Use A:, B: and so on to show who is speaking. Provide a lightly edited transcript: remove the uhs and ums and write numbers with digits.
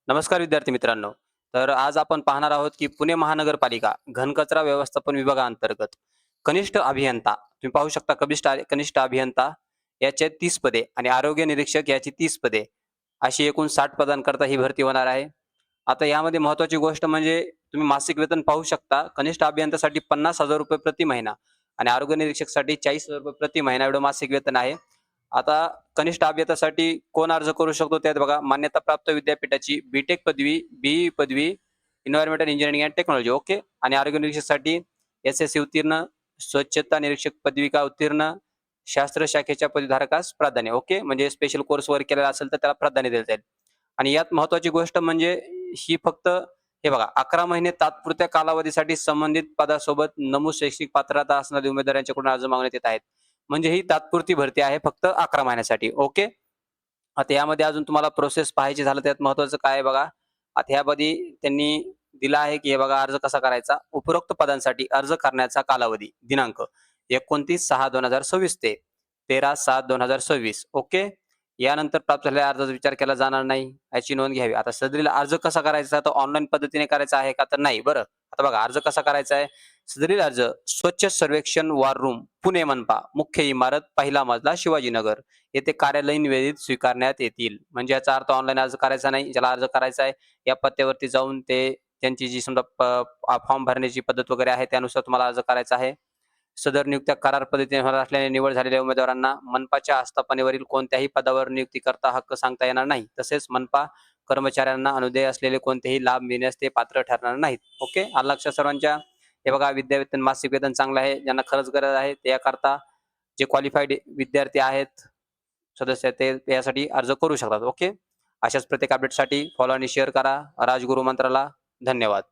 A: नमस्कार विद्यार्थी मित्रांनो. तर आज आपण पाहणार आहोत की पुणे महानगरपालिका घनकचरा व्यवस्थापन विभागाअंतर्गत कनिष्ठ अभियंता तुम्ही पाहू शकता कनिष्ठ अभियंता याचे 30 पदे आणि आरोग्य निरीक्षक याची 30 पदे अशी एकूण 60 पदांकरता ही भरती होणार आहे. आता यामध्ये महत्त्वाची गोष्ट म्हणजे तुम्ही मासिक वेतन पाहू शकता. कनिष्ठ अभियंत्यासाठी ₹50,000 प्रति महिना आणि आरोग्य निरीक्षकसाठी ₹40,000 प्रति महिना एवढं मासिक वेतन आहे. आता कनिष्ठ अभियंत्यासाठी कोण अर्ज करू शकतो त्यात बघा मान्यताप्राप्त विद्यापीठाची बी.टेक पदवी, बी.ई. पदवी, environmental engineering and technology okay. आणि आरोग्य निरीक्षकसाठी एस-एस-सी उत्तीर्ण, स्वच्छता निरीक्षक पदविका उत्तीर्ण, शास्त्र शाखेच्या पदवीधारकास प्राधान्य ओके. म्हणजे स्पेशल कोर्स वगैरे केलेला असेल तर त्याला प्राधान्य दिलं जाईल. आणि यात महत्त्वाची गोष्ट म्हणजे ही फक्त हे बघा 11 महिने तात्पुरत्या कालावधीसाठी संबंधित पदासोबत नमूद शैक्षणिक पात्रता असणाऱ्या उमेदवारांच्याकडून अर्ज मागण्यात येत आहेत. म्हणजे ही तात्पुरती भरती आहे फक्त 11 महिन्यासाठी ओके. आता यामध्ये अजून तुम्हाला प्रोसेस पाहायची झालं त्यात महत्त्वाचं काय आहे बघा. आता यामध्ये त्यांनी दिला आहे की हे बघा अर्ज कसा करायचा. उपरोक्त पदांसाठी अर्ज करण्याचा कालावधी दिनांक 29/6/2026 ते 13/7/2026 ओके. यानंतर प्राप्त झालेल्या अर्जाचा विचार केला जाणार नाही याची नोंद घ्यावी. आता सदरील अर्ज कसा करायचा तर ऑनलाईन पद्धतीने करायचा आहे का तर नाही बरं. आता बघा अर्ज कसा करायचा आहे. सदरील अर्ज स्वच्छ सर्वेक्षण वॉर रूम पुणे मनपा मुख्य इमारत पहिला मजला शिवाजीनगर येथे कार्यालयीन वेळेत स्वीकारण्यात येतील. म्हणजे याचा अर्थ ऑनलाईन अर्ज करायचा नाही. ज्याला अर्ज करायचा आहे या पत्त्यावरती जाऊन ते त्यांची जी समजा फॉर्म भरण्याची पद्धत वगैरे आहे त्यानुसार तुम्हाला अर्ज करायचा आहे. सदर नियुक्त्या करार पद्धतीने होणार असल्याने निवड झालेल्या उमेदवारांना मनपाच्या आस्थापनेवरील कोणत्याही पदावर नियुक्ती करता हक्क सांगता येणार नाही. तसेच मनपा कर्मचाऱ्यांना अनुदेय असलेले कोणतेही लाभ मिळण्यास ते पात्र ठरणार नाहीत. ओके. आलं लक्षात सर्वांच्या. हे बघा विद्यावेतन मासिक वेतन चांगलं आहे. ज्यांना खरंच गरज आहे त्याकरता जे क्वालिफाईड विद्यार्थी आहेत, सदस्य ते यासाठी अर्ज करू शकतात. ओके. अशाच प्रत्येक अपडेटसाठी फॉलो आणि शेअर करा राजगुरू मंत्राला. धन्यवाद.